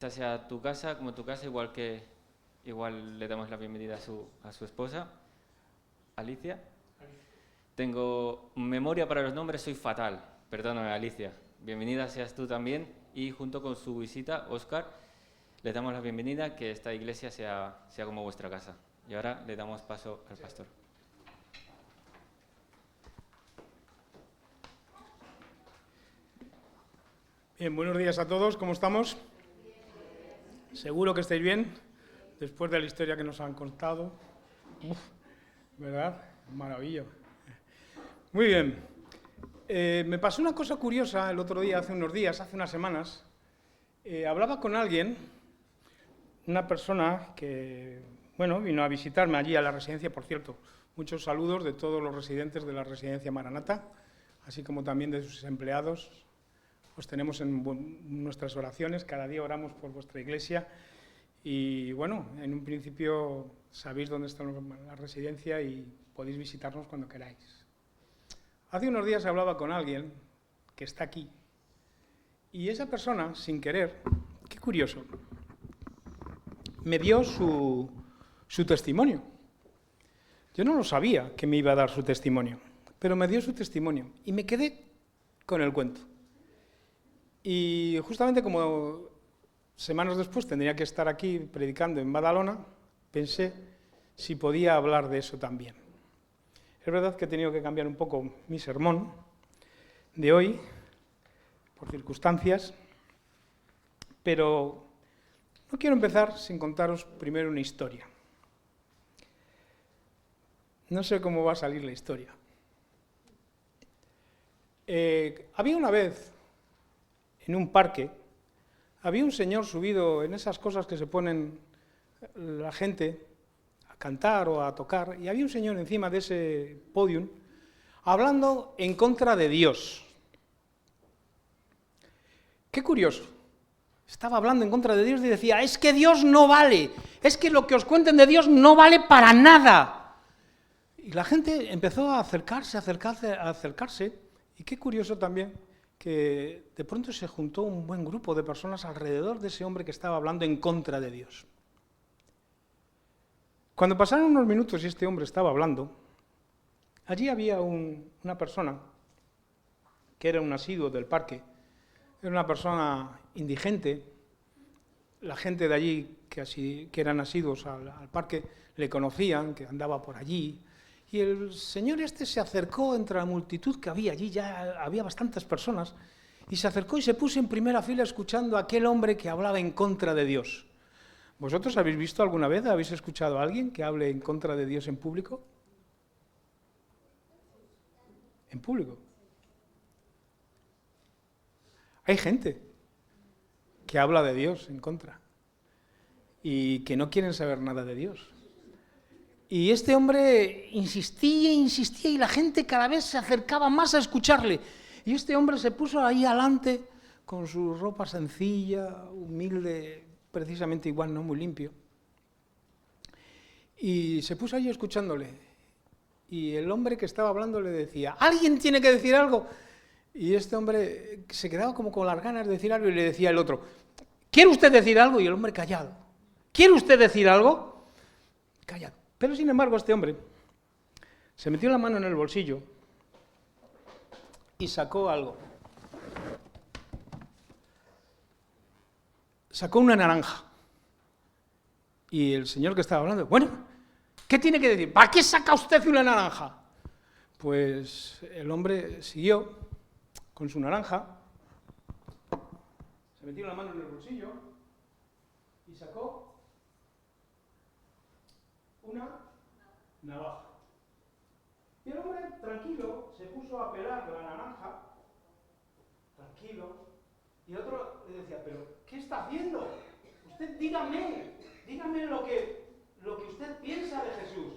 Esta sea tu casa como tu casa, igual le damos la bienvenida a su esposa, Alicia. Tengo memoria para los nombres, soy fatal, perdóname Alicia. Bienvenida seas tú también y junto con su visita, Óscar, le damos la bienvenida, que esta iglesia sea como vuestra casa. Y ahora le damos paso al pastor. Bien, buenos días a todos, ¿cómo estamos? Seguro que estáis bien, después de la historia que nos han contado. ¿Verdad? Maravilla. Muy bien. Me pasó una cosa curiosa el otro día, hace unos días, hace unas semanas. Hablaba con alguien, una persona que, vino a visitarme allí a la residencia, por cierto. Muchos saludos de todos los residentes de la residencia Maranata, así como también de sus empleados. Os tenemos en nuestras oraciones, cada día oramos por vuestra iglesia y en un principio sabéis dónde está la residencia y podéis visitarnos cuando queráis. Hace unos días hablaba con alguien que está aquí y esa persona, sin querer, qué curioso, me dio su testimonio. Yo no lo sabía que me iba a dar su testimonio, pero me dio su testimonio y me quedé con el cuento. Y justamente como semanas después tendría que estar aquí predicando en Badalona, pensé si podía hablar de eso también. Es verdad que he tenido que cambiar un poco mi sermón de hoy, por circunstancias, pero no quiero empezar sin contaros primero una historia. No sé cómo va a salir la historia. Había una vez, en un parque, había un señor subido en esas cosas que se ponen la gente a cantar o a tocar, y había un señor encima de ese podium hablando en contra de Dios. Qué curioso. Estaba hablando en contra de Dios y decía, es que Dios no vale, es que lo que os cuenten de Dios no vale para nada. Y la gente empezó a acercarse, y qué curioso también que de pronto se juntó un buen grupo de personas alrededor de ese hombre que estaba hablando en contra de Dios. Cuando pasaron unos minutos y este hombre estaba hablando, allí había una persona que era un asiduo del parque, era una persona indigente. La gente de allí que eran asiduos al parque le conocían, que andaba por allí. Y el señor este se acercó entre la multitud que había allí, ya había bastantes personas, y se acercó y se puso en primera fila escuchando a aquel hombre que hablaba en contra de Dios. ¿Vosotros habéis visto alguna vez, habéis escuchado a alguien que hable en contra de Dios en público? En público. Hay gente que habla de Dios en contra y que no quieren saber nada de Dios. Y este hombre insistía y la gente cada vez se acercaba más a escucharle. Y este hombre se puso ahí adelante con su ropa sencilla, humilde, precisamente igual, no muy limpio. Y se puso ahí escuchándole. Y el hombre que estaba hablando le decía, ¿alguien tiene que decir algo? Y este hombre se quedaba como con las ganas de decir algo y le decía el otro, ¿quiere usted decir algo? Y el hombre callado. ¿Quiere usted decir algo? Callado. Pero sin embargo este hombre se metió la mano en el bolsillo y sacó algo. Sacó una naranja. Y el señor que estaba hablando, bueno, ¿qué tiene que decir? ¿Para qué saca usted una naranja? Pues el hombre siguió con su naranja, se metió la mano en el bolsillo y sacó una navaja. Y el hombre, tranquilo, se puso a pelar la naranja, tranquilo, y el otro le decía, ¿pero qué está haciendo? Usted dígame lo que usted piensa de Jesús,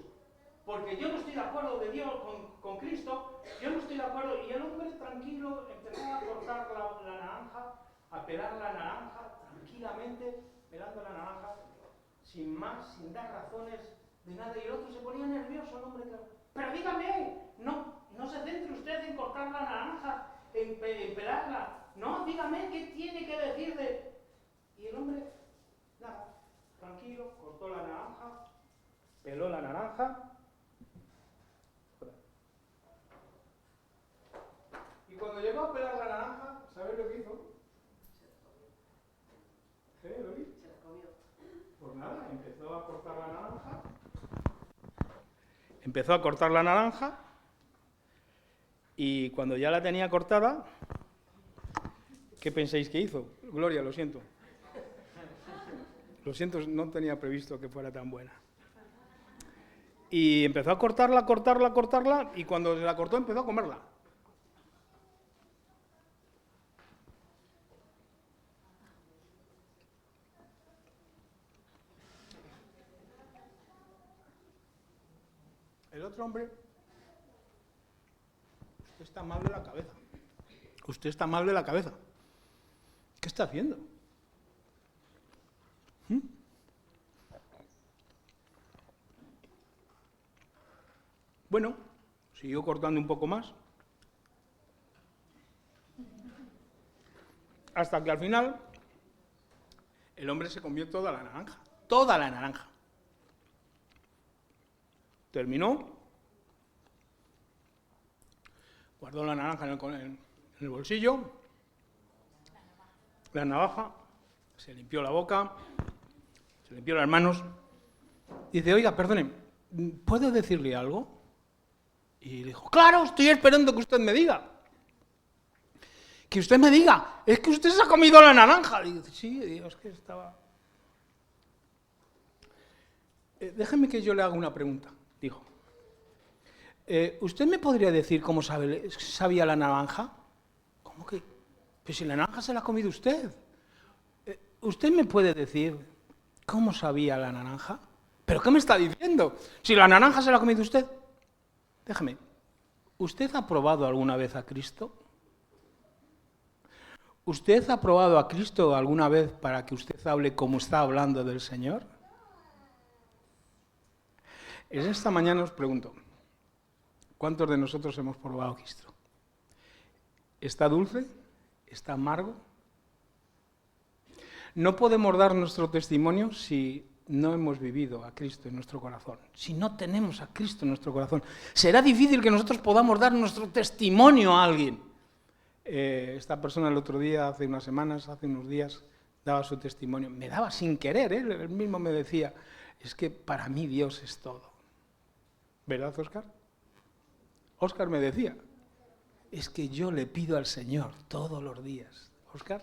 porque yo no estoy de acuerdo de Dios con Cristo, yo no estoy de acuerdo. Y el hombre tranquilo empezó a cortar la naranja, a pelar la naranja, tranquilamente, pelando la naranja, sin más, sin dar razones de nada, y el otro se ponía nervioso, el hombre, pero dígame, no se centre usted en cortar la naranja, en pelarla, no, dígame qué tiene que decir de... Y el hombre, nada, tranquilo, cortó la naranja, peló la naranja. Y cuando llegó a pelar la naranja, ¿sabes lo que hizo? Luis? Se la comió. Pues nada, empezó a cortar la naranja. Empezó a cortar la naranja. Y cuando ya la tenía cortada, ¿qué pensáis que hizo? Gloria, lo siento. Lo siento, no tenía previsto que fuera tan buena. Y empezó a cortarla, y cuando se la cortó empezó a comerla. El otro hombre, usted está mal de la cabeza. Usted está mal de la cabeza. ¿Qué está haciendo? Bueno, siguió cortando un poco más. Hasta que al final el hombre se comió toda la naranja. Toda la naranja. Terminó, guardó la naranja en el bolsillo, la navaja, se limpió la boca, se limpió las manos, y dice, oiga, perdone, ¿puedo decirle algo? Y dijo, claro, estoy esperando que usted me diga. Que usted me diga, es que usted se ha comido la naranja. Y dice, sí, digo, es que estaba... déjeme que yo le haga una pregunta. Dijo, ¿usted me podría decir cómo sabía la naranja? ¿Cómo que? Pues si la naranja se la ha comido usted. ¿Usted me puede decir cómo sabía la naranja? ¿Pero qué me está diciendo? Si la naranja se la ha comido usted. Déjame, ¿usted ha probado alguna vez a Cristo? ¿Usted ha probado a Cristo alguna vez para que usted hable como está hablando del Señor? En esta mañana os pregunto, ¿cuántos de nosotros hemos probado a Cristo? ¿Está dulce? ¿Está amargo? No podemos dar nuestro testimonio si no hemos vivido a Cristo en nuestro corazón, si no tenemos a Cristo en nuestro corazón. Será difícil que nosotros podamos dar nuestro testimonio a alguien. Esta persona el otro día, hace unas semanas, hace unos días, daba su testimonio. Me daba sin querer, él mismo me decía, es que para mí Dios es todo. ¿Verdad, Óscar? Óscar me decía, es que yo le pido al Señor todos los días. Óscar,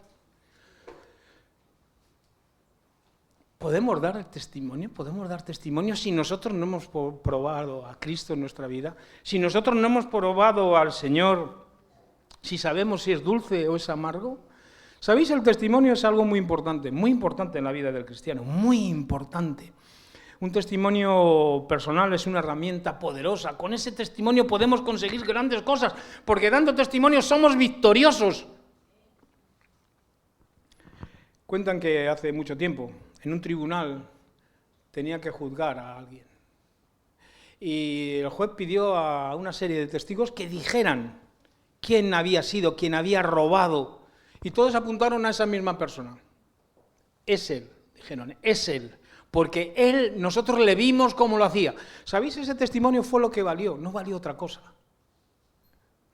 ¿podemos dar testimonio? ¿Podemos dar testimonio si nosotros no hemos probado a Cristo en nuestra vida? Si nosotros no hemos probado al Señor, si sabemos si es dulce o es amargo. ¿Sabéis? El testimonio es algo muy importante en la vida del cristiano, muy importante. Un testimonio personal es una herramienta poderosa. Con ese testimonio podemos conseguir grandes cosas, porque dando testimonio somos victoriosos. Cuentan que hace mucho tiempo, en un tribunal, tenía que juzgar a alguien. Y el juez pidió a una serie de testigos que dijeran quién había sido, quién había robado. Y todos apuntaron a esa misma persona. Es él, dijeron, es él. Porque él, nosotros le vimos cómo lo hacía. ¿Sabéis? Ese testimonio fue lo que valió, no valió otra cosa.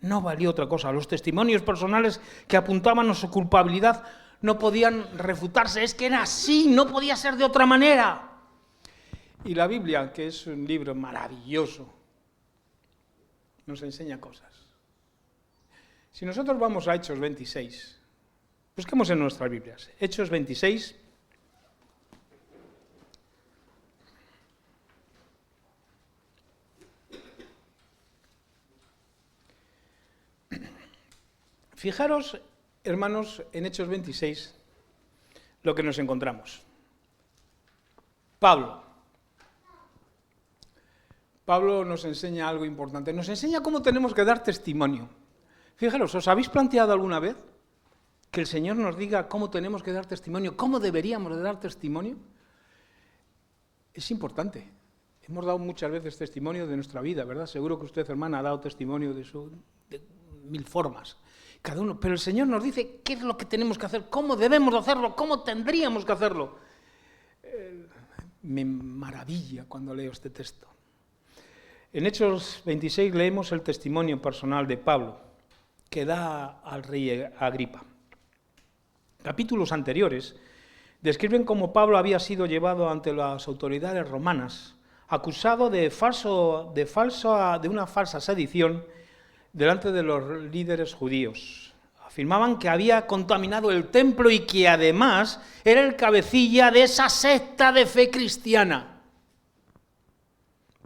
No valió otra cosa. Los testimonios personales que apuntaban a su culpabilidad no podían refutarse. Es que era así, no podía ser de otra manera. Y la Biblia, que es un libro maravilloso, nos enseña cosas. Si nosotros vamos a Hechos 26, busquemos en nuestras Biblias, Hechos 26, fijaros, hermanos, en Hechos 26, lo que nos encontramos. Pablo nos enseña algo importante, nos enseña cómo tenemos que dar testimonio. Fijaros, ¿os habéis planteado alguna vez que el Señor nos diga cómo tenemos que dar testimonio, cómo deberíamos de dar testimonio? Es importante. Hemos dado muchas veces testimonio de nuestra vida, ¿verdad? Seguro que usted, hermana, ha dado testimonio de mil formas. Cada uno, pero el Señor nos dice qué es lo que tenemos que hacer, cómo debemos hacerlo, cómo tendríamos que hacerlo. Me maravilla cuando leo este texto. En Hechos 26 leemos el testimonio personal de Pablo, que da al rey Agripa. Capítulos anteriores describen cómo Pablo había sido llevado ante las autoridades romanas, acusado de una falsa sedición delante de los líderes judíos. Afirmaban que había contaminado el templo y que además era el cabecilla de esa secta de fe cristiana.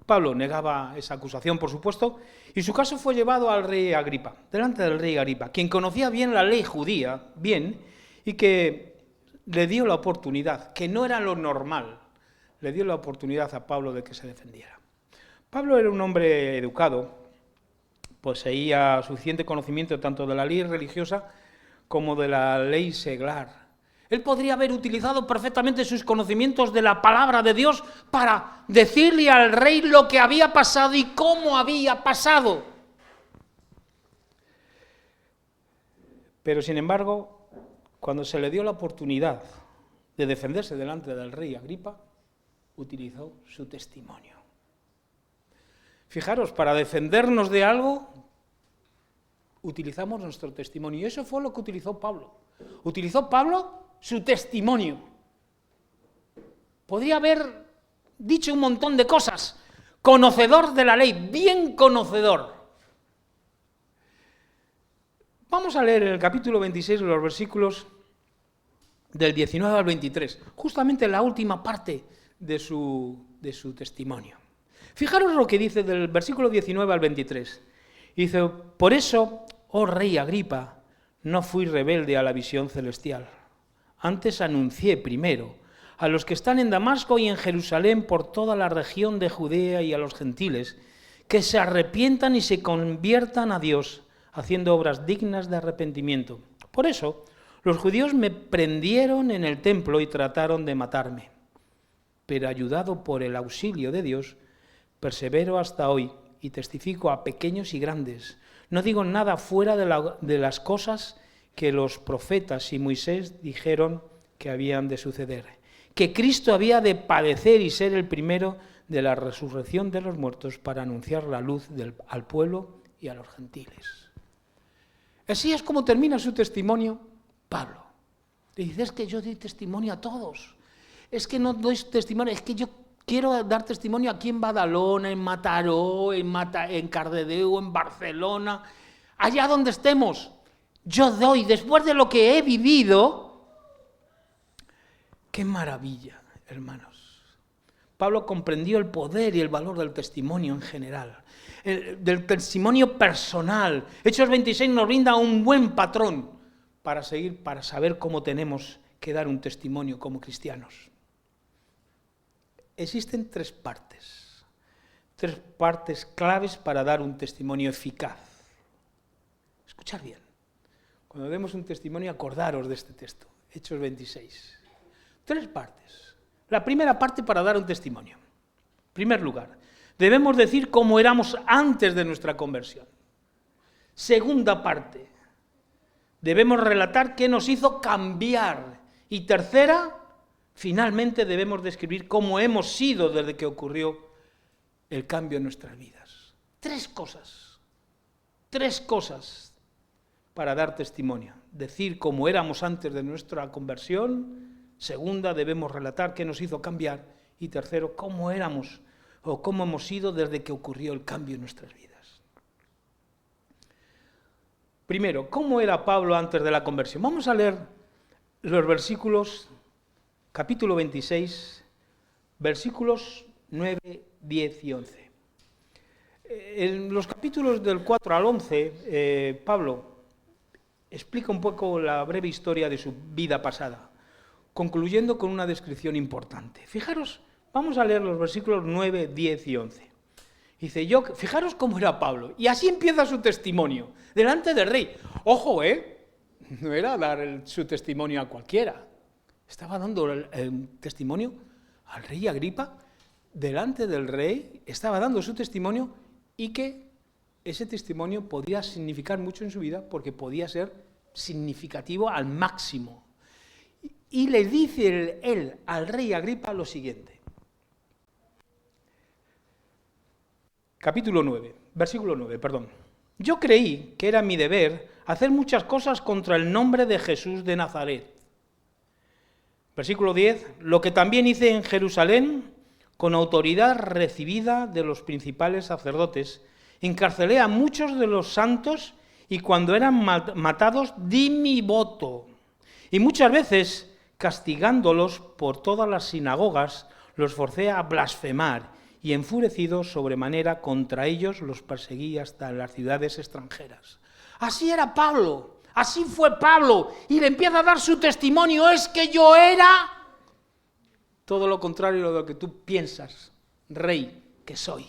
Pablo negaba esa acusación, por supuesto, y su caso fue llevado al rey Agripa, delante del rey Agripa, quien conocía bien la ley judía, y que le dio la oportunidad, que no era lo normal, le dio la oportunidad a Pablo de que se defendiera. Pablo era un hombre educado, poseía suficiente conocimiento tanto de la ley religiosa como de la ley seglar. Él podría haber utilizado perfectamente sus conocimientos de la palabra de Dios para decirle al rey lo que había pasado y cómo había pasado. Pero sin embargo, cuando se le dio la oportunidad de defenderse delante del rey Agripa, utilizó su testimonio. Fijaros, para defendernos de algo, utilizamos nuestro testimonio. Y eso fue lo que utilizó Pablo. Utilizó Pablo su testimonio. Podría haber dicho un montón de cosas. Conocedor de la ley, bien conocedor. Vamos a leer el capítulo 26, los versículos del 19 al 23, justamente la última parte de su testimonio. Fijaros lo que dice del versículo 19 al 23. Dice, por eso, oh rey Agripa, no fui rebelde a la visión celestial. Antes anuncié primero a los que están en Damasco y en Jerusalén por toda la región de Judea y a los gentiles, que se arrepientan y se conviertan a Dios, haciendo obras dignas de arrepentimiento. Por eso, los judíos me prendieron en el templo y trataron de matarme. Pero ayudado por el auxilio de Dios, persevero hasta hoy y testifico a pequeños y grandes. No digo nada fuera de las cosas que los profetas y Moisés dijeron que habían de suceder. Que Cristo había de padecer y ser el primero de la resurrección de los muertos para anunciar la luz al pueblo y a los gentiles. Así es como termina su testimonio Pablo. Le dice, es que yo doy testimonio a todos. Es que no doy testimonio, es que yo quiero dar testimonio aquí en Badalona, en Mataró, en Cardedeu, en Barcelona, allá donde estemos. Yo doy, después de lo que he vivido, qué maravilla, hermanos. Pablo comprendió el poder y el valor del testimonio en general, del testimonio personal. Hechos 26 nos brinda un buen patrón para seguir, para saber cómo tenemos que dar un testimonio como cristianos. Existen tres partes claves para dar un testimonio eficaz. Escuchad bien. Cuando demos un testimonio, acordaros de este texto, Hechos 26. Tres partes. La primera parte para dar un testimonio. En primer lugar, debemos decir cómo éramos antes de nuestra conversión. Segunda parte, debemos relatar qué nos hizo cambiar. Y tercera, finalmente debemos describir cómo hemos sido desde que ocurrió el cambio en nuestras vidas. Tres cosas para dar testimonio. Decir cómo éramos antes de nuestra conversión. Segunda, debemos relatar qué nos hizo cambiar. Y tercero, cómo éramos o cómo hemos sido desde que ocurrió el cambio en nuestras vidas. Primero, ¿cómo era Pablo antes de la conversión? Vamos a leer los versículos, capítulo 26, versículos 9, 10 y 11. En los capítulos del 4 al 11, Pablo explica un poco la breve historia de su vida pasada, concluyendo con una descripción importante. Fijaros, vamos a leer los versículos 9, 10 y 11. Dice, fijaros cómo era Pablo, y así empieza su testimonio, delante del rey. Ojo, no era dar su testimonio a cualquiera. Estaba dando el testimonio al rey Agripa, delante del rey, estaba dando su testimonio y que ese testimonio podía significar mucho en su vida porque podía ser significativo al máximo. Y le dice él al rey Agripa lo siguiente. Versículo 9, perdón. Yo creí que era mi deber hacer muchas cosas contra el nombre de Jesús de Nazaret. Versículo 10, lo que también hice en Jerusalén, con autoridad recibida de los principales sacerdotes, encarcelé a muchos de los santos y cuando eran matados di mi voto. Y muchas veces, castigándolos por todas las sinagogas, los forcé a blasfemar y enfurecido sobremanera contra ellos los perseguí hasta las ciudades extranjeras. Así era Pablo, así fue Pablo, y le empieza a dar su testimonio, es que yo era todo lo contrario de lo que tú piensas, rey, que soy.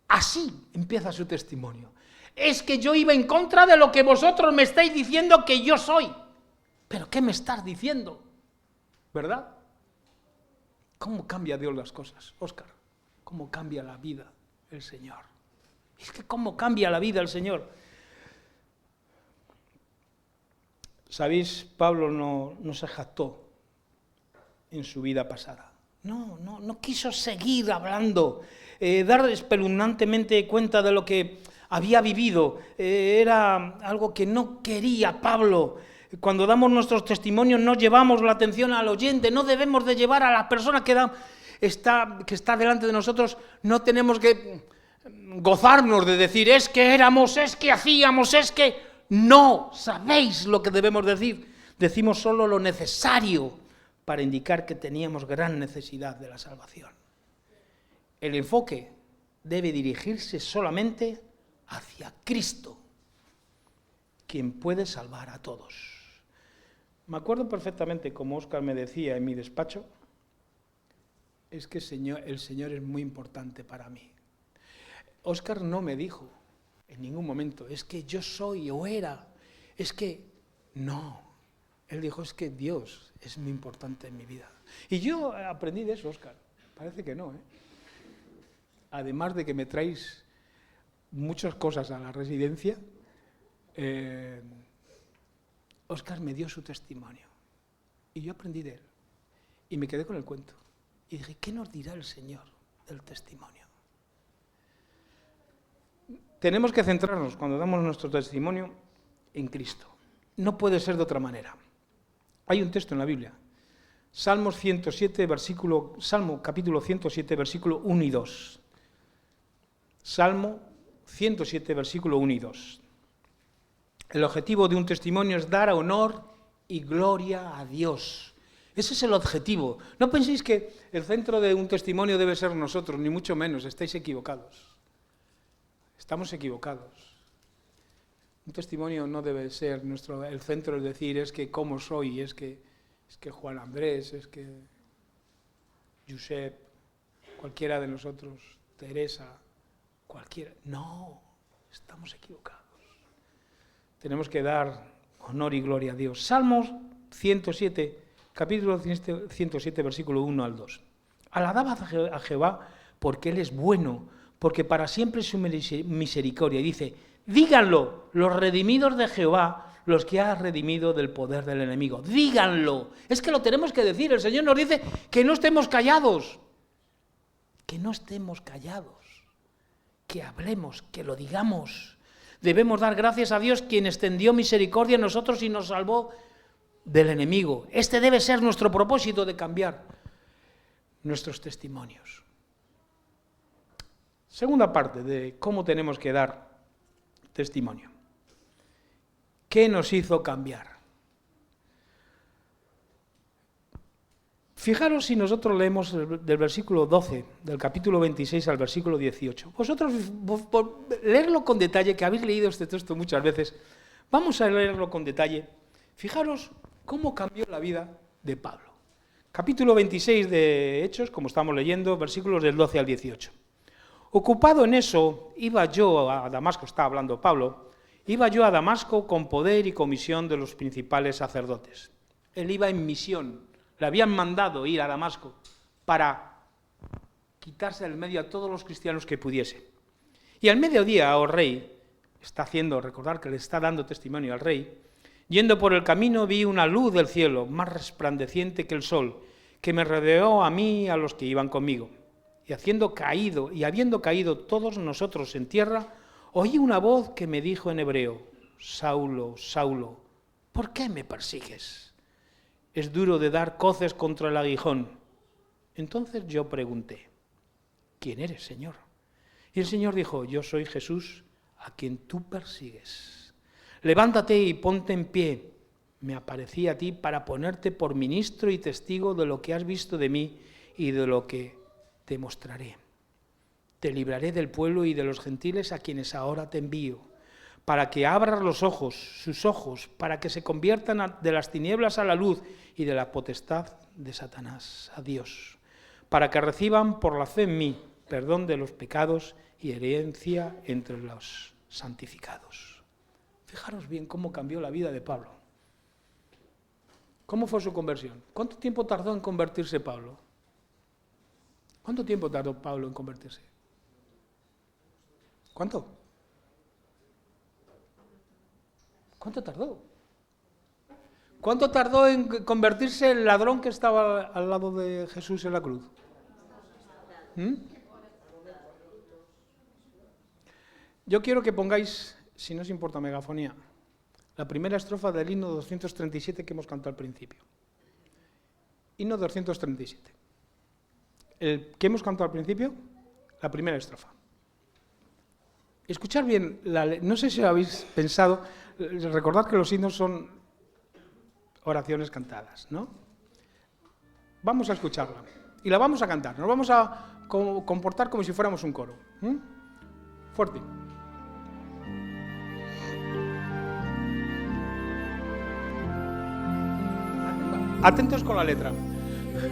Así empieza su testimonio. Es que yo iba en contra de lo que vosotros me estáis diciendo que yo soy. ¿Pero qué me estás diciendo? ¿Verdad? ¿Cómo cambia Dios las cosas, Óscar? ¿Cómo cambia la vida el Señor? Es que cómo cambia la vida el Señor. ¿Sabéis? Pablo no se jactó en su vida pasada. No quiso seguir hablando, dar espeluznantemente cuenta de lo que había vivido. Era algo que no quería Pablo. Cuando damos nuestros testimonios no llevamos la atención al oyente, no debemos de llevar a la persona que está delante de nosotros, no tenemos que gozarnos de decir, es que éramos, es que hacíamos, es que... No, sabéis lo que debemos decir. Decimos solo lo necesario para indicar que teníamos gran necesidad de la salvación. El enfoque debe dirigirse solamente hacia Cristo, quien puede salvar a todos. Me acuerdo perfectamente, como Óscar me decía en mi despacho, es que el Señor es muy importante para mí. Óscar no me dijo en ningún momento, es que yo soy o era, es que no. Él dijo, es que Dios es muy importante en mi vida. Y yo aprendí de eso, Óscar. Parece que no, ¿eh? Además de que me traéis muchas cosas a la residencia, Óscar me dio su testimonio. Y yo aprendí de él. Y me quedé con el cuento. Y dije, ¿qué nos dirá el Señor del testimonio? Tenemos que centrarnos, cuando damos nuestro testimonio, en Cristo. No puede ser de otra manera. Hay un texto en la Biblia, Salmo capítulo 107, versículo 1 y 2. Salmo 107, versículo 1 y 2. El objetivo de un testimonio es dar honor y gloria a Dios. Ese es el objetivo. No penséis que el centro de un testimonio debe ser nosotros, ni mucho menos, estáis equivocados. Estamos equivocados. Un testimonio no debe ser el centro, es decir, es que cómo soy, es que Juan Andrés, es que Josep, cualquiera de nosotros, Teresa, cualquiera. No, estamos equivocados. Tenemos que dar honor y gloria a Dios. Salmos 107, capítulo 107, versículo 1 al 2. Alabad a Jehová porque Él es bueno, porque para siempre es su misericordia. Y dice, díganlo, los redimidos de Jehová, los que ha redimido del poder del enemigo. Díganlo. Es que lo tenemos que decir. El Señor nos dice que no estemos callados. Que no estemos callados. Que hablemos, que lo digamos. Debemos dar gracias a Dios, quien extendió misericordia a nosotros y nos salvó del enemigo. Este debe ser nuestro propósito de cambiar nuestros testimonios. Segunda parte de cómo tenemos que dar testimonio. ¿Qué nos hizo cambiar? Fijaros si nosotros leemos del versículo 12, del capítulo 26 al versículo 18. Vosotros, por leerlo con detalle, que habéis leído este texto muchas veces, vamos a leerlo con detalle. Fijaros cómo cambió la vida de Pablo. Capítulo 26 de Hechos, como estamos leyendo, versículos del 12 al 18. Ocupado en eso, iba yo a Damasco, está hablando Pablo, iba yo a Damasco con poder y comisión de los principales sacerdotes. Él iba en misión, le habían mandado ir a Damasco para quitarse del medio a todos los cristianos que pudiese. Y al mediodía, oh rey, está haciendo recordar que le está dando testimonio al rey, yendo por el camino vi una luz del cielo, más resplandeciente que el sol, que me rodeó a mí y a los que iban conmigo. Y habiendo caído todos nosotros en tierra, oí una voz que me dijo en hebreo: Saulo, Saulo, ¿por qué me persigues? Es duro de dar coces contra el aguijón. Entonces yo pregunté: ¿quién eres, Señor? Y el Señor dijo: yo soy Jesús, a quien tú persigues. Levántate y ponte en pie. Me aparecí a ti para ponerte por ministro y testigo de lo que has visto de mí y de lo que te mostraré. Te libraré del pueblo y de los gentiles a quienes ahora te envío, para que abras sus ojos, para que se conviertan de las tinieblas a la luz y de la potestad de Satanás a Dios, para que reciban por la fe en mí perdón de los pecados y herencia entre los santificados. Fijaros bien cómo cambió la vida de Pablo. ¿Cómo fue su conversión? ¿Cuánto tiempo tardó en convertirse Pablo? ¿Cuánto tiempo tardó Pablo en convertirse? ¿Cuánto? ¿Cuánto tardó? ¿Cuánto tardó en convertirse el ladrón que estaba al lado de Jesús en la cruz? Yo quiero que pongáis, si no os importa megafonía, la primera estrofa del himno 237 que hemos cantado al principio. Himno 237. El que hemos cantado al principio, la primera estrofa. Escuchad bien, no sé si lo habéis pensado, recordad que los himnos son oraciones cantadas, ¿no? Vamos a escucharla y la vamos a cantar, nos vamos a comportar como si fuéramos un coro. Fuerte. Atentos con la letra.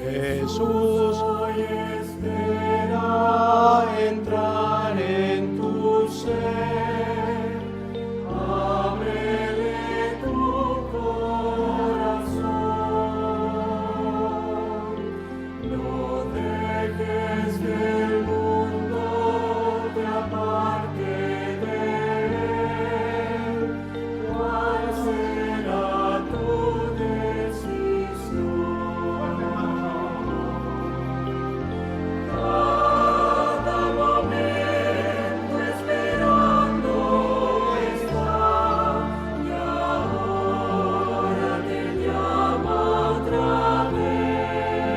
Jesús hoy espera entrar en tu ser, ábrele tu corazón, no dejes que el mundo te aparte de él. ¿Cuál será tu decisión? Cada momento esperando está, y ahora te llama otra vez.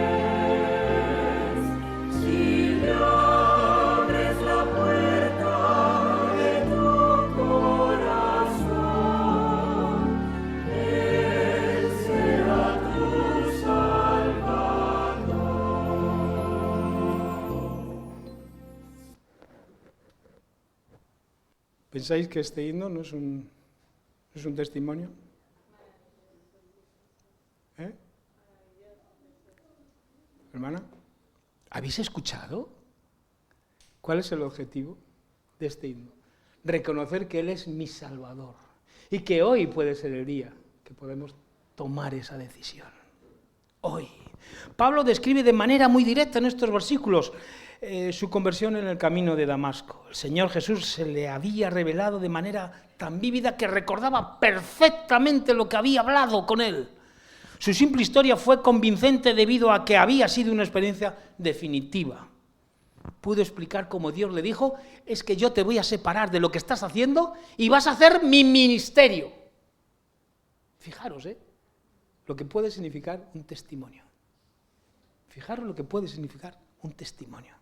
Si le abres la puerta de tu corazón, Él será tu Salvador. ¿Pensáis que este himno no es un testimonio? Hermana, ¿habéis escuchado? ¿Cuál es el objetivo de este himno? Reconocer que Él es mi Salvador y que hoy puede ser el día que podemos tomar esa decisión. Hoy. Pablo describe de manera muy directa en estos versículos su conversión en el camino de Damasco. El Señor Jesús se le había revelado de manera tan vívida que recordaba perfectamente lo que había hablado con él. Su simple historia fue convincente debido a que había sido una experiencia definitiva. Pudo explicar cómo Dios le dijo: es que yo te voy a separar de lo que estás haciendo y vas a hacer mi ministerio. Fijaros, lo que puede significar un testimonio. Fijaros lo que puede significar un testimonio.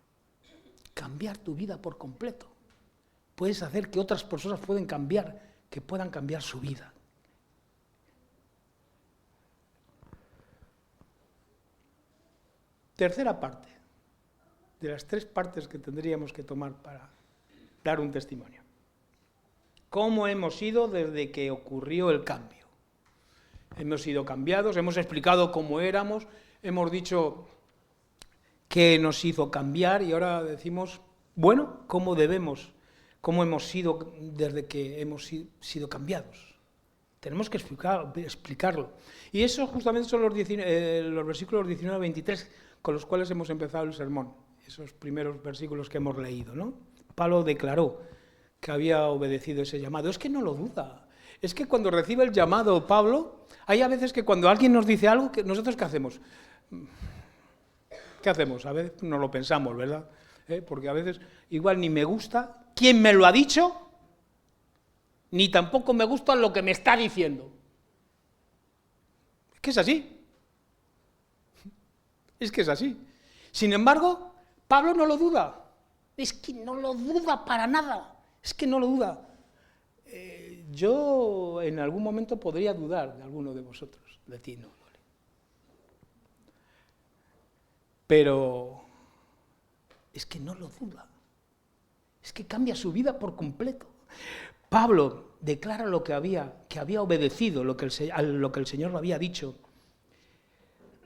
Cambiar tu vida por completo. Puedes hacer que otras personas puedan cambiar su vida. Tercera parte, de las tres partes que tendríamos que tomar para dar un testimonio. ¿Cómo hemos sido desde que ocurrió el cambio? Hemos sido cambiados, hemos explicado cómo éramos, hemos dicho qué nos hizo cambiar y ahora decimos, bueno, cómo hemos sido desde que hemos sido cambiados. Tenemos que explicarlo. Y eso justamente son los versículos 19 a 23 con los cuales hemos empezado el sermón, esos primeros versículos que hemos leído, ¿no? Pablo declaró que había obedecido ese llamado. Es que no lo duda. Es que cuando recibe el llamado Pablo, hay a veces que cuando alguien nos dice algo, ¿nosotros qué hacemos? ¿Qué hacemos? A veces no lo pensamos, ¿verdad? Porque a veces igual ni me gusta quién me lo ha dicho, ni tampoco me gusta lo que me está diciendo. Es que es así. Es que es así. Sin embargo, Pablo no lo duda. Es que no lo duda para nada. Es que no lo duda. Yo en algún momento podría dudar de alguno de vosotros, de ti no. Pero es que no lo duda. Es que cambia su vida por completo. Pablo declara que había obedecido lo que el Señor le había dicho.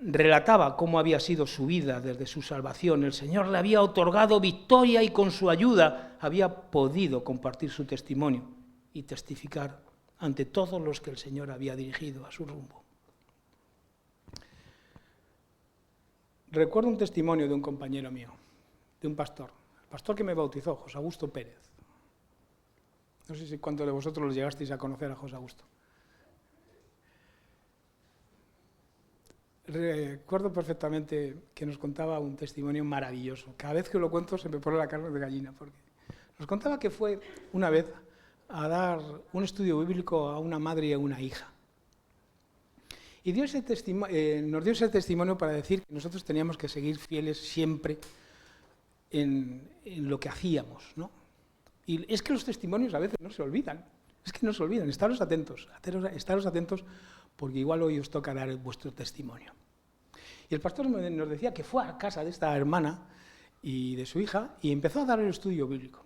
Relataba cómo había sido su vida desde su salvación. El Señor le había otorgado victoria y con su ayuda había podido compartir su testimonio y testificar ante todos los que el Señor había dirigido a su rumbo. Recuerdo un testimonio de un compañero mío, de un pastor, el pastor que me bautizó, José Augusto Pérez. No sé si cuántos de vosotros los llegasteis a conocer a José Augusto. Recuerdo perfectamente que nos contaba un testimonio maravilloso. Cada vez que lo cuento se me pone la carne de gallina, porque nos contaba que fue una vez a dar un estudio bíblico a una madre y a una hija. Y nos dio ese testimonio para decir que nosotros teníamos que seguir fieles siempre en lo que hacíamos, ¿no? Y es que los testimonios a veces no se olvidan, estaros atentos, porque igual hoy os toca dar vuestro testimonio. Y el pastor nos decía que fue a casa de esta hermana y de su hija y empezó a dar el estudio bíblico.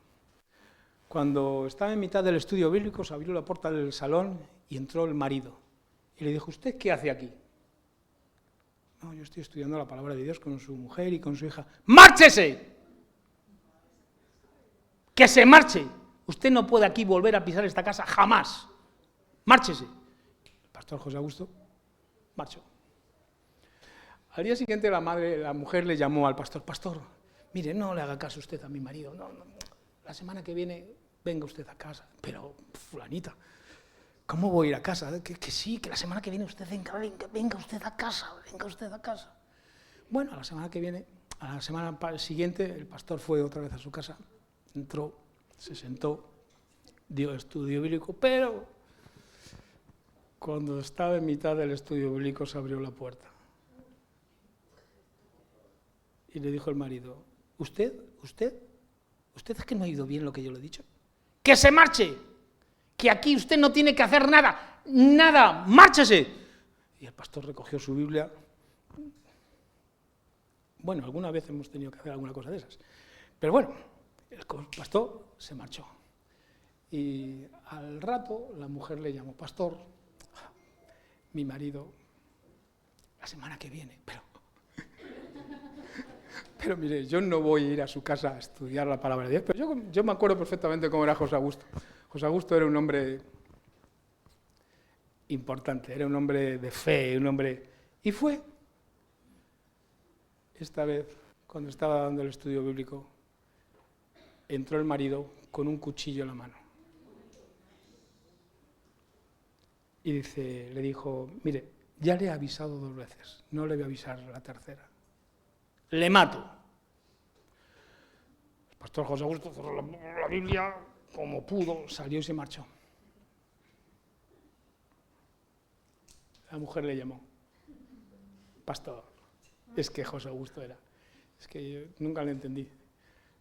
Cuando estaba en mitad del estudio bíblico se abrió la puerta del salón y entró el marido. Y le dijo, ¿usted qué hace aquí? No, yo estoy estudiando la palabra de Dios con su mujer y con su hija. ¡Márchese! ¡Que se marche! Usted no puede aquí volver a pisar esta casa jamás. ¡Márchese! El pastor José Augusto marchó. Al día siguiente la mujer le llamó al pastor. Pastor, mire, no le haga caso usted a mi marido. No, la semana que viene venga usted a casa. Pero, fulanita, ¿cómo voy a ir a casa? Que sí, que la semana que viene usted venga usted a casa. Bueno, a la semana siguiente, el pastor fue otra vez a su casa, entró, se sentó, dio estudio bíblico, pero cuando estaba en mitad del estudio bíblico se abrió la puerta. Y le dijo el marido, ¿usted es que no ha oído bien lo que yo le he dicho? ¡Que se marche! Que aquí usted no tiene que hacer nada, márchese. Y el pastor recogió su Biblia. Bueno, alguna vez hemos tenido que hacer alguna cosa de esas. Pero bueno, el pastor se marchó. Y al rato la mujer le llamó, pastor, mi marido, la semana que viene, pero mire, yo no voy a ir a su casa a estudiar la palabra de Dios, pero yo me acuerdo perfectamente cómo era José Augusto. José Augusto era un hombre importante, era un hombre de fe, Y fue, esta vez, cuando estaba dando el estudio bíblico, entró el marido con un cuchillo en la mano. Y le dijo, mire, ya le he avisado 2 veces, no le voy a avisar la tercera. Le mato. El pastor José Augusto cerró la Biblia como pudo, salió y se marchó. La mujer le llamó, pastor, es que José Augusto era, es que yo nunca le entendí.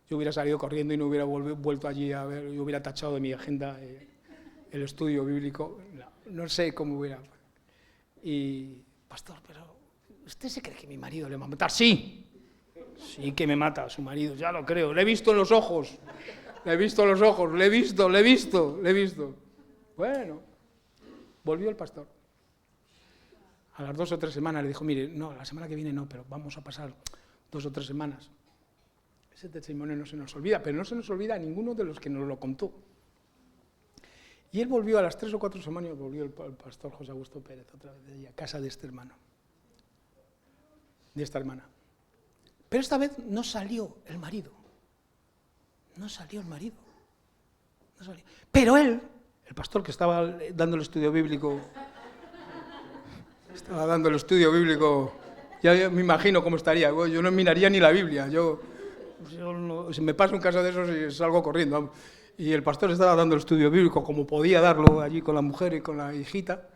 Yo hubiera salido corriendo y no hubiera vuelto allí a ver, yo hubiera tachado de mi agenda el estudio bíblico, no sé cómo hubiera. Y, pastor, pero ¿usted se cree que mi marido le va a matar? Sí que me mata su marido, ya lo creo, le he visto en los ojos, le he visto. Bueno, volvió el pastor. A las 2 o 3 semanas le dijo, mire, no, la semana que viene no, pero vamos a pasar 2 o 3 semanas. Ese testimonio no se nos olvida, pero no se nos olvida a ninguno de los que nos lo contó. Y él volvió a las 3 o 4 semanas, volvió el pastor José Augusto Pérez otra vez a casa de este hermano, de esta hermana. Pero esta vez no salió el marido. no salía. Pero él, el pastor que estaba dando el estudio bíblico, ya me imagino cómo estaría. Yo no miraría ni la Biblia. Yo no, si me paso un caso de esos y salgo corriendo. Vamos. Y el pastor estaba dando el estudio bíblico como podía darlo allí con la mujer y con la hijita.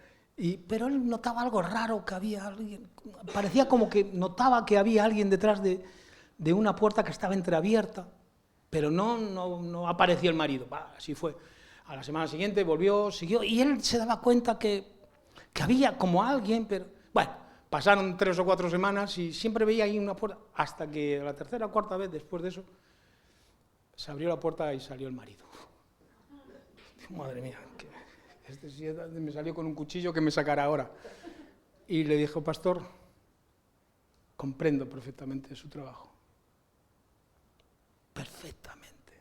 Pero él notaba algo raro, que había alguien. Parecía como que notaba que había alguien detrás de una puerta que estaba entreabierta. Pero no apareció el marido. Así fue. A la semana siguiente volvió, siguió, y él se daba cuenta que había como alguien, pero bueno, pasaron 3 o 4 semanas y siempre veía ahí una puerta, hasta que la tercera o cuarta vez después de eso, se abrió la puerta y salió el marido. Madre mía, me salió con un cuchillo que me sacará ahora. Y le dijo, pastor, comprendo perfectamente su trabajo. Perfectamente.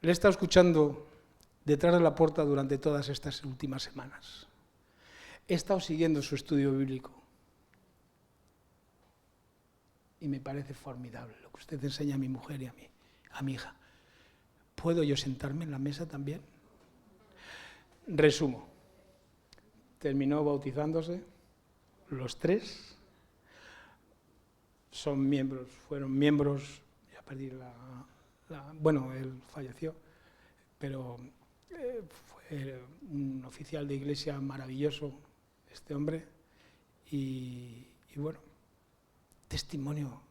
Le he estado escuchando detrás de la puerta durante todas estas últimas semanas. He estado siguiendo su estudio bíblico. Y me parece formidable lo que usted enseña a mi mujer y a mi hija. ¿Puedo yo sentarme en la mesa también? Resumo. Terminó bautizándose. Los 3 fueron miembros, ya perdí bueno, él falleció, pero fue un oficial de iglesia maravilloso, este hombre, y bueno, testimonio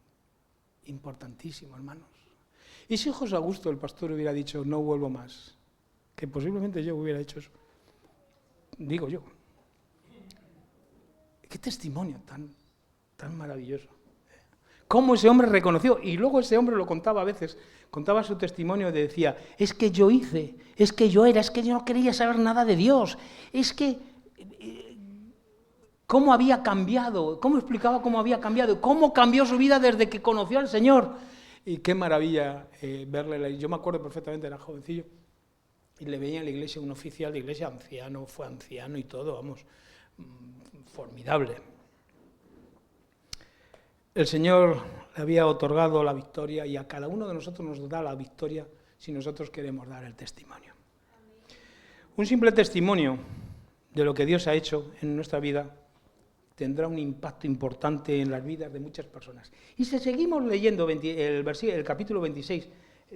importantísimo, hermanos. Y si José Augusto, el pastor, hubiera dicho, no vuelvo más, que posiblemente yo hubiera hecho eso, digo yo. Qué testimonio tan maravilloso. Cómo ese hombre reconoció, y luego ese hombre lo contaba a veces, contaba su testimonio y decía, es que yo hice, es que yo era, es que yo no quería saber nada de Dios, es que cómo había cambiado, cómo explicaba cómo había cambiado, cómo cambió su vida desde que conoció al Señor. Y qué maravilla verle, yo me acuerdo perfectamente, era jovencillo, y le veía en la iglesia, un oficial de iglesia, anciano, fue anciano y todo, vamos, formidable. El Señor le había otorgado la victoria y a cada uno de nosotros nos da la victoria si nosotros queremos dar el testimonio. Un simple testimonio de lo que Dios ha hecho en nuestra vida tendrá un impacto importante en las vidas de muchas personas. Y si seguimos leyendo el capítulo 26,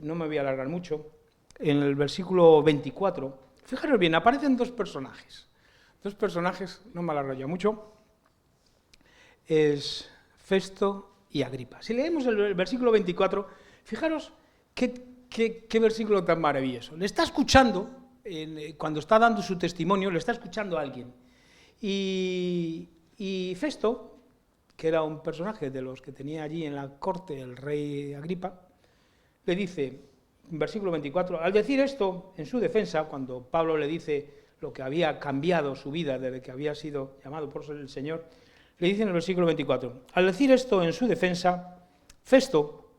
no me voy a alargar mucho, en el versículo 24, fijaros bien, aparecen 2 personajes. 2 personajes, no me alargo ya mucho, es Festo y Agripa. Si leemos el versículo 24, fijaros qué versículo tan maravilloso. Le está escuchando, cuando está dando su testimonio, le está escuchando a alguien. Y Festo, que era un personaje de los que tenía allí en la corte el rey Agripa, le dice, en versículo 24, al decir esto en su defensa, cuando Pablo le dice lo que había cambiado su vida desde que había sido llamado por el Señor, le dice en el versículo 24, al decir esto en su defensa, Festo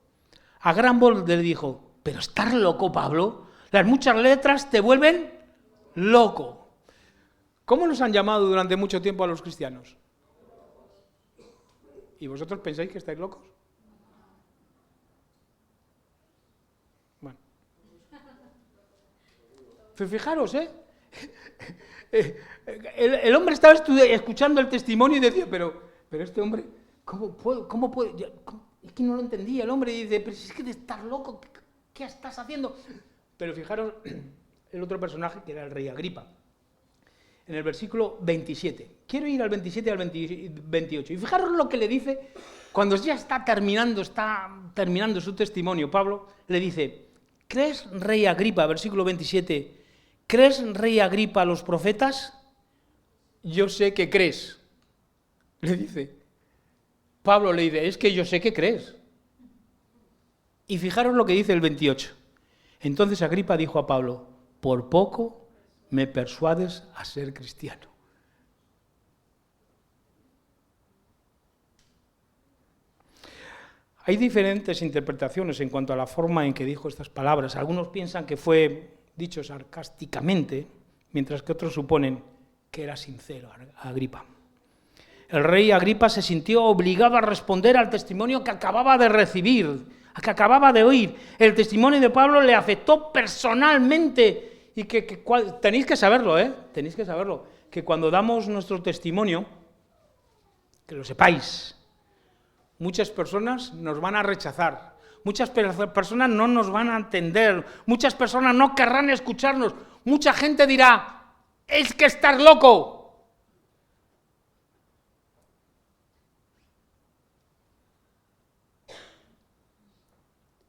a gran voz le dijo, ¿pero estás loco, Pablo? Las muchas letras te vuelven loco. ¿Cómo nos han llamado durante mucho tiempo a los cristianos? ¿Y vosotros pensáis que estáis locos? Bueno. Fijaros, el hombre estaba escuchando el testimonio y decía, pero este hombre, ¿cómo puede? Es que no lo entendía el hombre y dice, pero si es que estás loco, ¿qué estás haciendo? Pero fijaros el otro personaje que era el rey Agripa. En el versículo 27. Quiero ir al 27 y al 28. Y fijaros lo que le dice cuando ya está terminando su testimonio. Pablo le dice, ¿crees, rey Agripa, versículo 27, ¿crees, rey Agripa, a los profetas? Yo sé que crees. Le dice. Pablo le dice, es que yo sé que crees. Y fijaros lo que dice el 28. Entonces Agripa dijo a Pablo, por poco me persuades a ser cristiano. Hay diferentes interpretaciones en cuanto a la forma en que dijo estas palabras. Algunos piensan que fue dicho sarcásticamente, mientras que otros suponen que era sincero Agripa. El rey Agripa se sintió obligado a responder al testimonio que acababa de recibir. a que acababa de oír. El testimonio de Pablo le afectó personalmente y tenéis que saberlo, tenéis que saberlo, que cuando damos nuestro testimonio, que lo sepáis, muchas personas nos van a rechazar, muchas personas no nos van a entender, muchas personas no querrán escucharnos, mucha gente dirá, es que estás loco.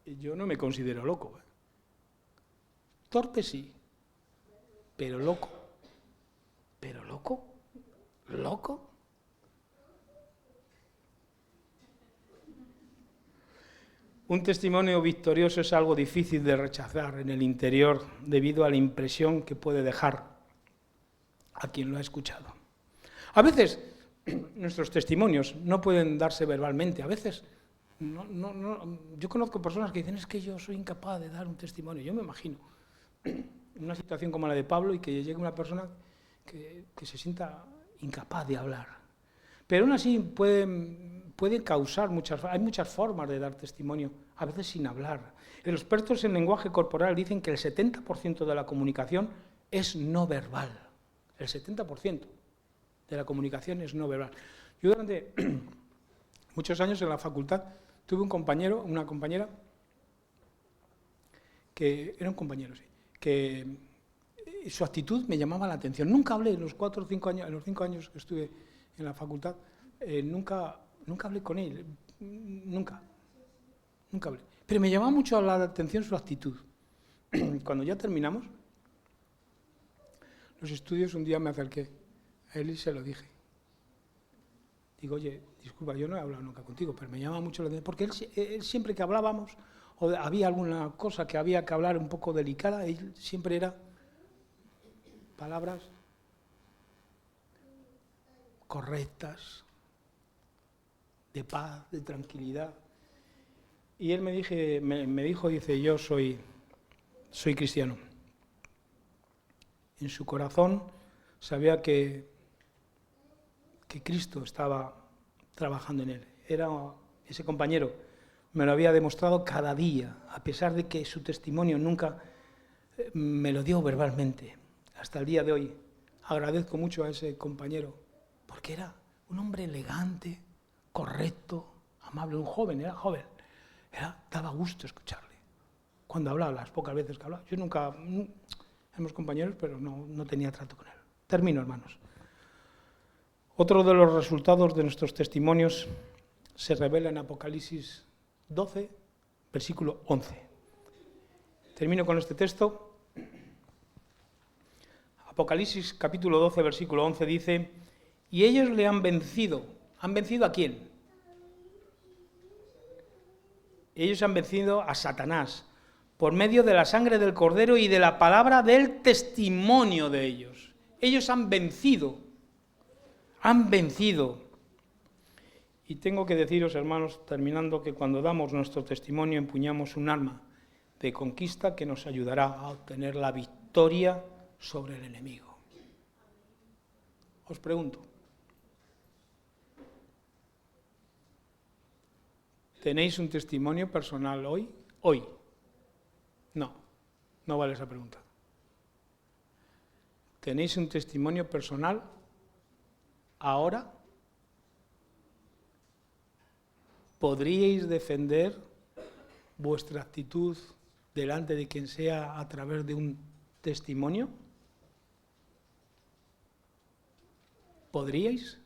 Yo no me considero loco. Torpe sí, pero loco. ¿Pero loco? ¿Loco? Un testimonio victorioso es algo difícil de rechazar en el interior debido a la impresión que puede dejar a quien lo ha escuchado. A veces nuestros testimonios no pueden darse verbalmente, a veces yo conozco personas que dicen es que yo soy incapaz de dar un testimonio. Yo me imagino en una situación como la de Pablo y que llegue una persona que se sienta incapaz de hablar. Pero aún así puede causar hay muchas formas de dar testimonio, a veces sin hablar. Los expertos en lenguaje corporal dicen que el 70% de la comunicación es no verbal. El 70% de la comunicación es no verbal. Yo durante muchos años en la facultad tuve un compañero, una compañera, que era un compañero, sí, que su actitud me llamaba la atención. Nunca hablé en los 4 o 5 años, en los 5 años que estuve en la facultad, nunca hablé con él, nunca hablé. Pero me llamaba mucho la atención su actitud. Cuando ya terminamos los estudios, un día me acerqué a él y se lo dije. Digo, oye, disculpa, yo no he hablado nunca contigo, pero me llama mucho la atención, porque él siempre que hablábamos, o había alguna cosa que había que hablar un poco delicada, él siempre era palabras correctas, de paz, de tranquilidad. Y él me dijo, dice, yo soy cristiano. En su corazón sabía que Cristo estaba trabajando en él. Ese compañero me lo había demostrado cada día, a pesar de que su testimonio nunca me lo dio verbalmente. Hasta el día de hoy agradezco mucho a ese compañero, porque era un hombre elegante, correcto, amable, era joven. Daba gusto escucharle. Cuando hablaba, las pocas veces que hablaba, yo nunca, éramos compañeros, pero no tenía trato con él. Termino, hermanos. Otro de los resultados de nuestros testimonios se revela en Apocalipsis 12, versículo 11. Termino con este texto. Apocalipsis capítulo 12, versículo 11 dice, y ellos le han vencido. ¿Han vencido a quién? Ellos han vencido a Satanás por medio de la sangre del Cordero y de la palabra del testimonio de ellos. Ellos han vencido. Y tengo que deciros, hermanos, terminando, que cuando damos nuestro testimonio empuñamos un arma de conquista que nos ayudará a obtener la victoria sobre el enemigo. Os pregunto, ¿tenéis un testimonio personal hoy? Hoy. No vale esa pregunta. ¿Tenéis un testimonio personal ahora? ¿Podríais defender vuestra actitud delante de quien sea a través de un testimonio? ¿Podríais?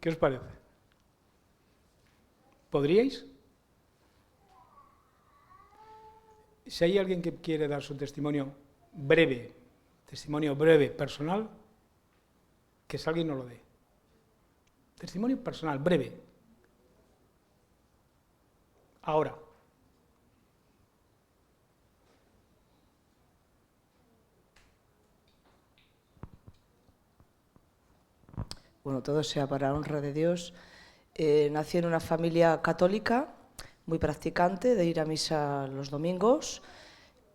¿Qué os parece? ¿Podríais? Si hay alguien que quiere dar su testimonio breve, personal, que salga y nos lo dé. Testimonio personal, breve. Ahora. Bueno, todo sea para honra de Dios. Nací en una familia católica, muy practicante, de ir a misa los domingos,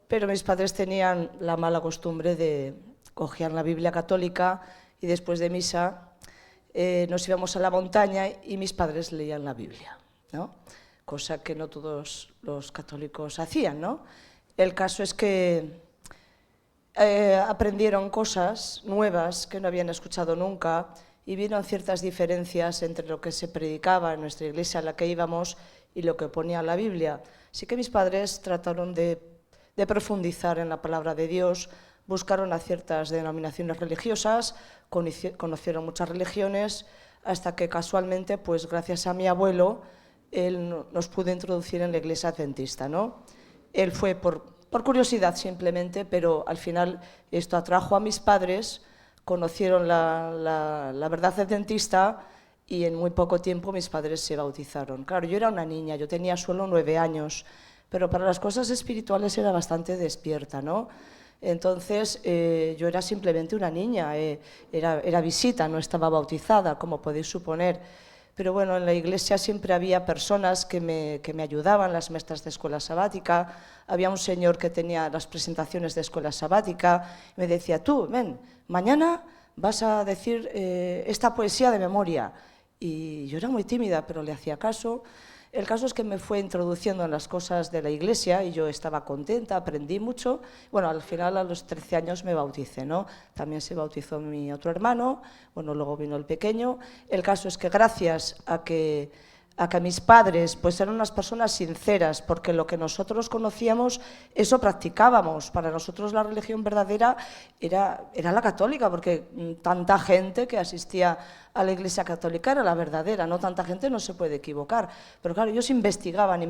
pero mis padres tenían la mala costumbre de cogían la Biblia católica y después de misa nos íbamos a la montaña y mis padres leían la Biblia, ¿no? cosa que no todos los católicos hacían, ¿no? El caso es que aprendieron cosas nuevas que no habían escuchado nunca y vieron ciertas diferencias entre lo que se predicaba en nuestra iglesia a la que íbamos y lo que ponía la Biblia. Así que mis padres trataron de profundizar en la palabra de Dios, buscaron a ciertas denominaciones religiosas, conocieron muchas religiones, hasta que casualmente, pues gracias a mi abuelo, él nos pudo introducir en la iglesia adventista, ¿no? Él fue por curiosidad simplemente, pero al final esto atrajo a mis padres, conocieron la verdad adventista y en muy poco tiempo mis padres se bautizaron. Claro, yo era una niña, yo tenía solo 9 años, pero para las cosas espirituales era bastante despierta, ¿no? Entonces yo era simplemente una niña, era visita, no estaba bautizada, como podéis suponer. Pero bueno, en la iglesia siempre había personas que me ayudaban, las maestras de escuela sabática, había un señor que tenía las presentaciones de escuela sabática, y me decía, tú, ven, mañana vas a decir esta poesía de memoria. Y yo era muy tímida, pero le hacía caso. El caso es que me fue introduciendo en las cosas de la iglesia y yo estaba contenta, aprendí mucho. Bueno, al final a los 13 años me bauticé, ¿no? También se bautizó mi otro hermano, bueno, luego vino el pequeño. El caso es que gracias a que mis padres pues eran unas personas sinceras, porque lo que nosotros conocíamos, eso practicábamos. Para nosotros la religión verdadera era la católica, porque tanta gente que asistía a la iglesia católica era la verdadera, no tanta gente no se puede equivocar. Pero claro, ellos investigaban,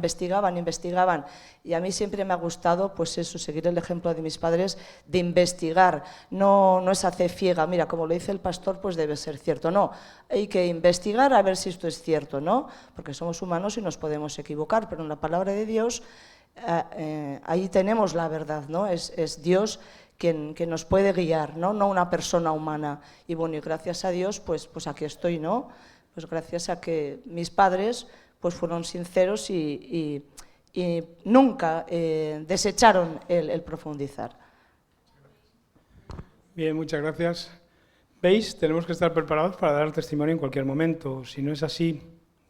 y a mí siempre me ha gustado pues eso, seguir el ejemplo de mis padres de investigar, no esa fe ciega, mira, como lo dice el pastor, pues debe ser cierto, no, hay que investigar a ver si esto es cierto, ¿no? Porque somos humanos y nos podemos equivocar, pero en la palabra de Dios ahí tenemos la verdad, ¿no? Es Dios quien nos puede guiar, ¿no? No una persona humana. Y bueno, y gracias a Dios, pues aquí estoy, ¿no? Pues gracias a que mis padres pues fueron sinceros y nunca desecharon el profundizar. Bien, muchas gracias. ¿Veis? Tenemos que estar preparados para dar testimonio en cualquier momento. Si no es así,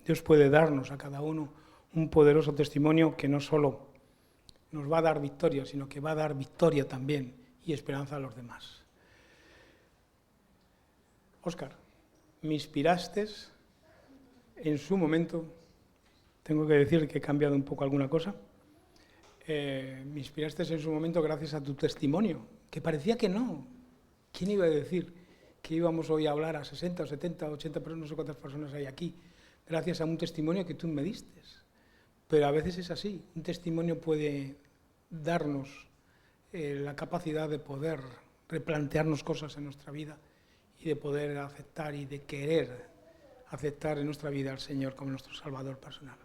Dios puede darnos a cada uno un poderoso testimonio que no solo nos va a dar victoria, sino que va a dar victoria también y esperanza a los demás. Óscar, me inspiraste en su momento, tengo que decir que he cambiado un poco alguna cosa, me inspiraste en su momento gracias a tu testimonio, que parecía que no. ¿Quién iba a decir que íbamos hoy a hablar a 60, 70, 80 personas, no sé cuántas personas hay aquí, gracias a un testimonio que tú me diste? Pero a veces es así, un testimonio puede darnos la capacidad de poder replantearnos cosas en nuestra vida y de poder aceptar y de querer aceptar en nuestra vida al Señor como nuestro Salvador personal.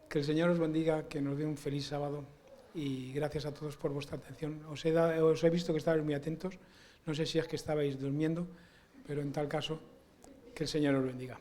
Que el Señor os bendiga, que nos dé un feliz sábado y gracias a todos por vuestra atención. Os he visto que estabais muy atentos, no sé si es que estabais durmiendo, pero en tal caso, que el Señor os bendiga.